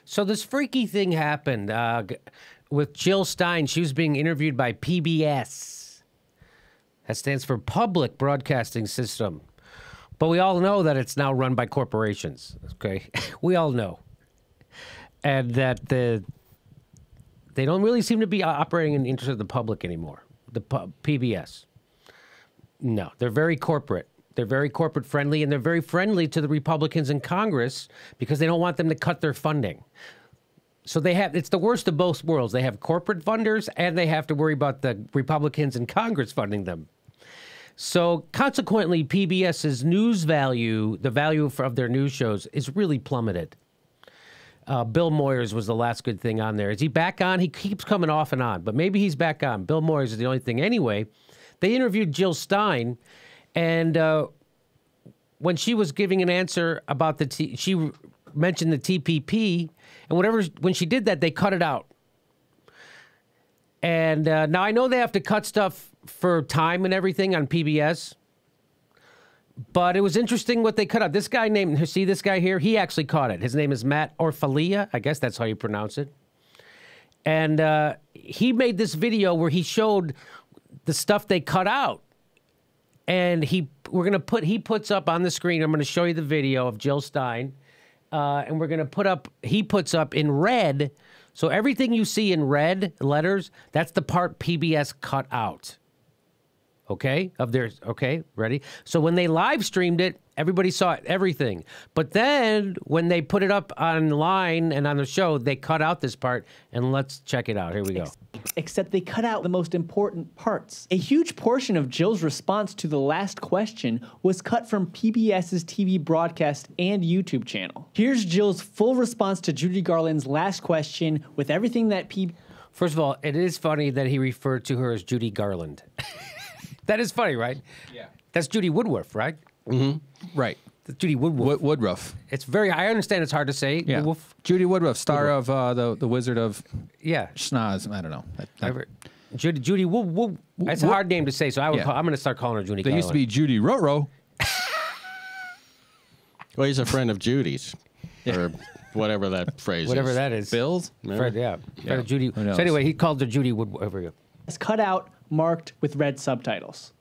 So this freaky thing happened with Jill Stein. She was being interviewed by PBS. That stands for Public Broadcasting System. But we all know that it's now run by corporations, okay? We all know. And that they don't really seem to be operating in the interest of the public anymore, the PBS. No, they're very corporate. They're very corporate friendly, and they're very friendly to the Republicans in Congress because they don't want them to cut their funding. So it's the worst of both worlds. They have corporate funders, and they have to worry about the Republicans in Congress funding them. So consequently, PBS's news value, the value of their news shows, is really plummeted. Bill Moyers was the last good thing on there. Is he back on? He keeps coming off and on, but maybe he's back on. Bill Moyers is the only thing. Anyway, they interviewed Jill Stein, and when she was giving an answer about she mentioned the TPP, and when she did that, they cut it out. And now I know they have to cut stuff for time and everything on PBS, but it was interesting what they cut out. This guy see this guy here? He actually caught it. His name is Matt Orfalia. I guess that's how you pronounce it. And he made this video where he showed the stuff they cut out. And he puts up on the screen, I'm going to show you the video of Jill Stein. And we're going to he puts up in red. So everything you see in red letters, that's the part PBS cut out. Okay? Okay, ready? So when they live streamed it, everybody saw everything. But then when they put it up online and on the show, they cut out this part, and let's check it out. Here we go. Except they cut out the most important parts. A huge portion of Jill's response to the last question was cut from PBS's TV broadcast and YouTube channel. Here's Jill's full response to Judy Garland's last question with everything that First of all, it is funny that he referred to her as Judy Garland. That is funny, right? Yeah. That's Judy Woodruff, right? Mm-hmm. Right. That's Judy Woodruff. Woodruff. It's I understand it's hard to say. Yeah. Woodruff. Judy Woodruff, star of the Wizard of Schnoz. I don't know. Judy Woodruff. That's a hard name to say, so I'm going to start calling her Judy Garland. There used to be Judy Roro. Well, he's a friend of Judy's. Or whatever that phrase Whatever is. that is. Bill's? Fred of Judy. So anyway, he called her Judy Woodruff. It's cut out, marked with red subtitles.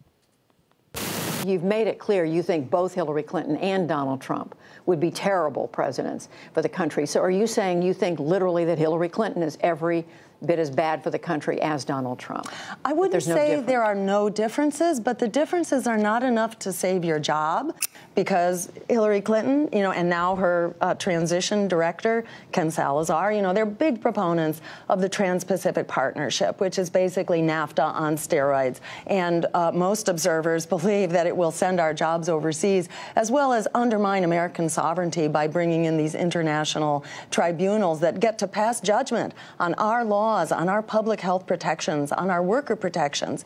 You've made it clear you think both Hillary Clinton and Donald Trump would be terrible presidents for the country. So are you saying you think literally that Hillary Clinton is every bit as bad for the country as Donald Trump? I wouldn't say there are no differences, but the differences are not enough to save your job, because Hillary Clinton, and now her transition director, Ken Salazar, they're big proponents of the Trans-Pacific Partnership, which is basically NAFTA on steroids. And most observers believe that it will send our jobs overseas, as well as undermine American sovereignty by bringing in these international tribunals that get to pass judgment on our laws, on our public health protections, on our worker protections.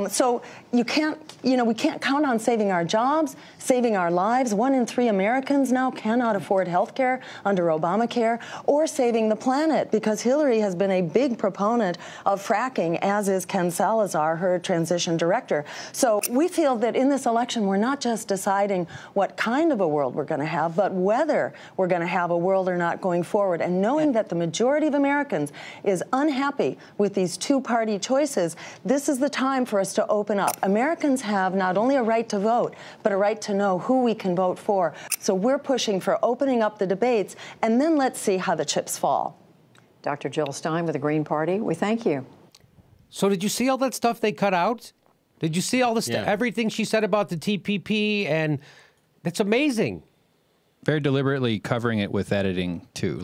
So we can't count on saving our jobs, saving our lives. 1 in 3 Americans now cannot afford health care under Obamacare, or saving the planet, because Hillary has been a big proponent of fracking, as is Ken Salazar, her transition director. So we feel that in this election, we're not just deciding what kind of a world we're going to have, but whether we're going to have a world or not going forward. And knowing that the majority of Americans is unhappy with these two-party choices, this is the time for us to open up. Americans have not only a right to vote, but a right to know who we can vote for. So we're pushing for opening up the debates, and then let's see how the chips fall. Dr. Jill Stein with the Green Party, we thank you. So did you see all that stuff they cut out? Did you see all the everything she said about the TPP? And that's amazing. Very deliberately covering it with editing, too,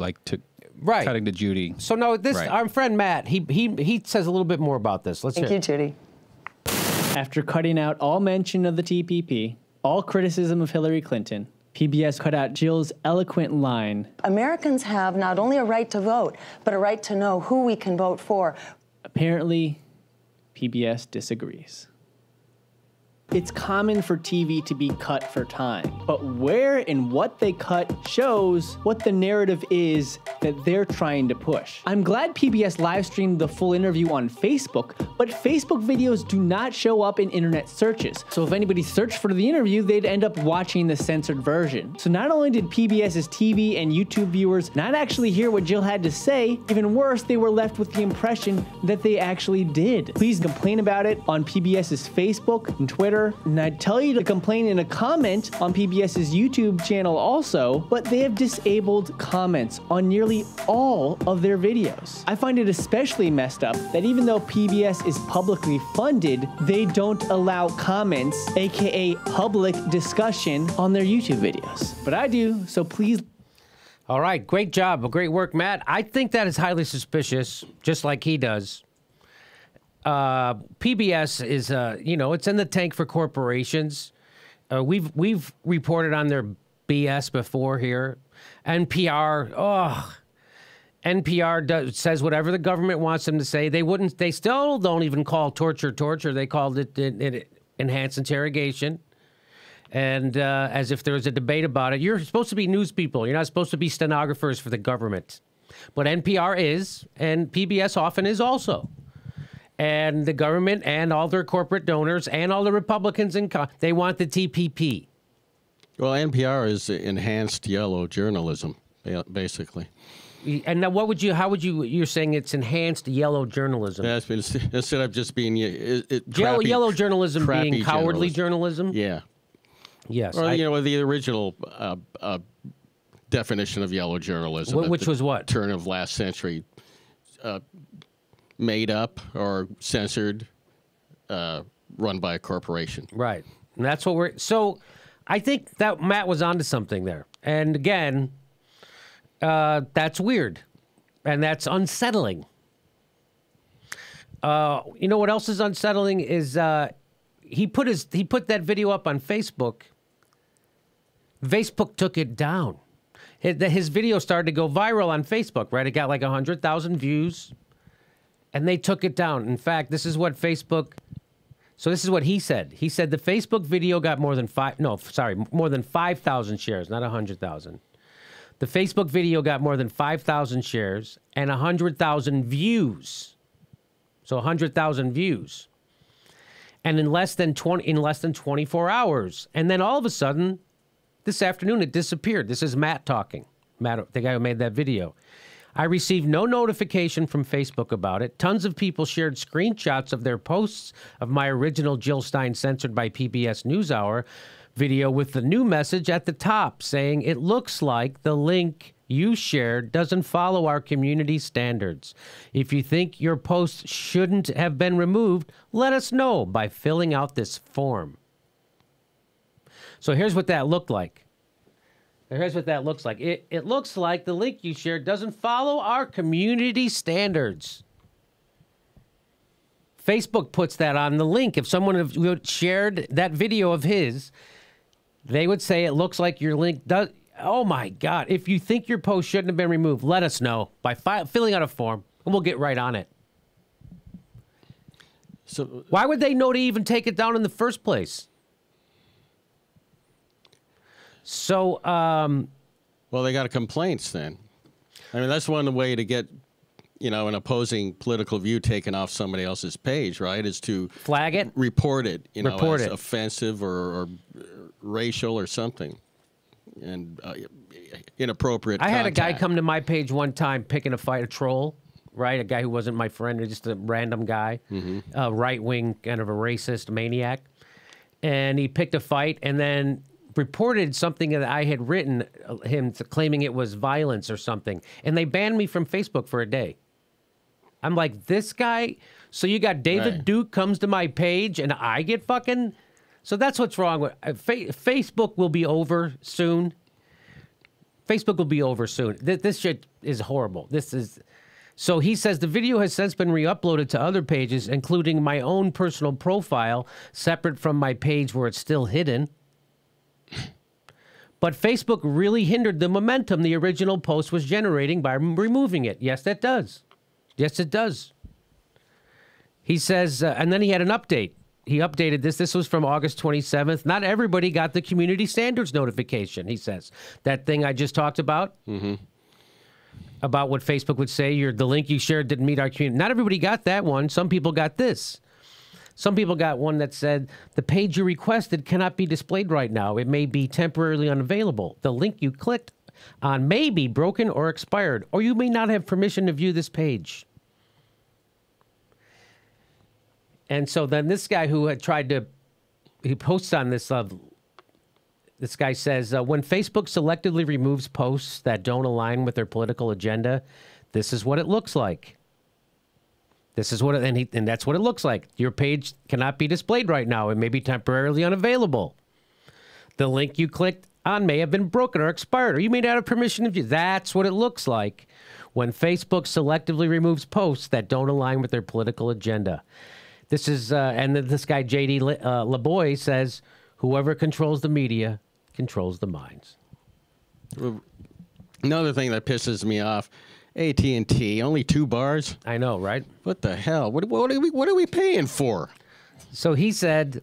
cutting to Judy. So no, our friend Matt, he says a little bit more about this. Let's hear it. Thank you, Judy. After cutting out all mention of the TPP, all criticism of Hillary Clinton, PBS cut out Jill's eloquent line. Americans have not only a right to vote, but a right to know who we can vote for. Apparently, PBS disagrees. It's common for TV to be cut for time, but where and what they cut shows what the narrative is that they're trying to push. I'm glad PBS live streamed the full interview on Facebook, but Facebook videos do not show up in internet searches. So if anybody searched for the interview, they'd end up watching the censored version. So not only did PBS's TV and YouTube viewers not actually hear what Jill had to say, even worse, they were left with the impression that they actually did. Please complain about it on PBS's Facebook and Twitter. And I'd tell you to complain in a comment on PBS's YouTube channel also, but they have disabled comments on nearly all of their videos. I find it especially messed up that even though PBS is publicly funded, they don't allow comments, aka public discussion, on their YouTube videos. But I do, so please. All right, great job. Great work, Matt. I think that is highly suspicious, just like he does. PBS is, it's in the tank for corporations. We've reported on their BS before here. NPR says whatever the government wants them to say. They still don't even call torture. They called it enhanced interrogation. And as if there was a debate about it. You're supposed to be news people. You're not supposed to be stenographers for the government. But NPR is, and PBS often is also. And the government and all their corporate donors and all the Republicans they want the TPP. Well, NPR is enhanced yellow journalism, basically. And now, you're saying it's enhanced yellow journalism? Yeah, instead of just being yellow journalism being cowardly journalism? Yeah. Yes. Or, the original definition of yellow journalism. Which was what? Turn of last century. Made up or censored, run by a corporation. Right. And that's what so I think that Matt was onto something there. And again, that's weird. And that's unsettling. You know what else is unsettling is he put that video up on Facebook. Facebook took it down. His video started to go viral on Facebook, right? It got like 100,000 views. And they took it down. In fact, this is what he said. He said the Facebook video got more than 5,000 shares, not 100,000. The Facebook video got more than 5,000 shares and 100,000 views. So 100,000 views. And in less than 24 hours. And then all of a sudden, this afternoon, it disappeared. This is Matt talking. Matt, the guy who made that video. I received no notification from Facebook about it. Tons of people shared screenshots of their posts of my original Jill Stein censored by PBS NewsHour video with the new message at the top saying, it looks like the link you shared doesn't follow our community standards. If you think your post shouldn't have been removed, let us know by filling out this form. So here's what that looked like. Here's what that looks like. It looks like the link you shared doesn't follow our community standards. Facebook puts that on the link. If someone shared that video of his, they would say it looks like your link does. Oh, my God. If you think your post shouldn't have been removed, let us know by filling out a form, and we'll get right on it. So why would they know to even take it down in the first place? So, well, they got complaints then. I mean, that's one way to get, an opposing political view taken off somebody else's page, right? Is to flag it, report it, as offensive or racial or something, and inappropriate. I had a guy come to my page one time picking a fight, a troll, right? A guy who wasn't my friend, just a random guy, right-wing, kind of a racist maniac, and he picked a fight, and then reported something that I had written him claiming it was violence or something. And they banned me from Facebook for a day. I'm like, this guy? So you got David Duke comes to my page and I get fucking... So that's what's wrong with... Facebook will be over soon. Facebook will be over soon. This shit is horrible. This is... So he says the video has since been re-uploaded to other pages, including my own personal profile, separate from my page where it's still hidden. But Facebook really hindered the momentum the original post was generating by removing it. Yes, that does. Yes, it does. He says, and then he had an update. he updated this. This was from August 27th. Not everybody got the community standards notification, he says. That thing I just talked about, about what Facebook would say, the link you shared didn't meet our community. Not everybody got that one. Some people got this. Some people got one that said, the page you requested cannot be displayed right now. It may be temporarily unavailable. The link you clicked on may be broken or expired, or you may not have permission to view this page. And so then this guy who had he posts on this, this guy says, when Facebook selectively removes posts that don't align with their political agenda, this is what it looks like. This is what, and that's what it looks like. Your page cannot be displayed right now. It may be temporarily unavailable. The link you clicked on may have been broken or expired, or you may not have permission to view. That's what it looks like when Facebook selectively removes posts that don't align with their political agenda. This is, and this guy, J.D. LeBoy, says, whoever controls the media controls the minds. Another thing that pisses me off, AT&T, only 2 bars? I know, right? What the hell? What are we paying for? So he said,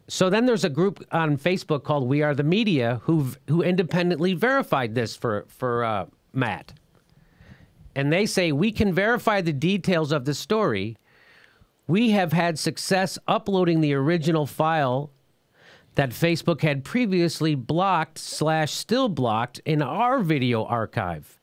so then there's a group on Facebook called We Are the Media who independently verified this for Matt. And they say, we can verify the details of the story. We have had success uploading the original file that Facebook had previously blocked/still blocked in our video archive.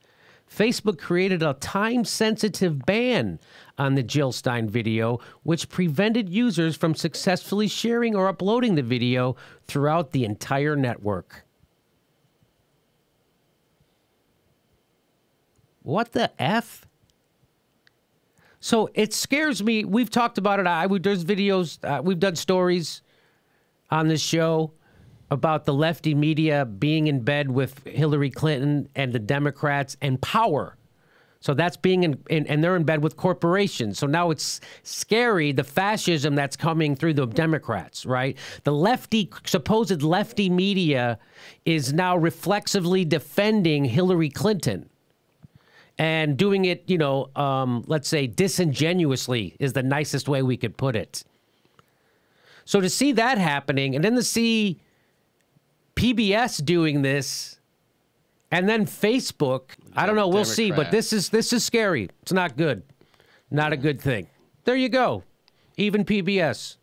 Facebook created a time-sensitive ban on the Jill Stein video, which prevented users from successfully sharing or uploading the video throughout the entire network. What the F? So it scares me. We've talked about it. There's videos. We've done stories on this show about the lefty media being in bed with Hillary Clinton and the Democrats and power. So that's being and they're in bed with corporations. So now it's scary, the fascism that's coming through the Democrats, right? The supposed lefty media is now reflexively defending Hillary Clinton. And doing it, let's say disingenuously is the nicest way we could put it. So to see that happening, and then to see PBS doing this, and then Facebook, I don't know, we'll see. But this is scary. It's not good. Not a good thing. There you go. Even PBS.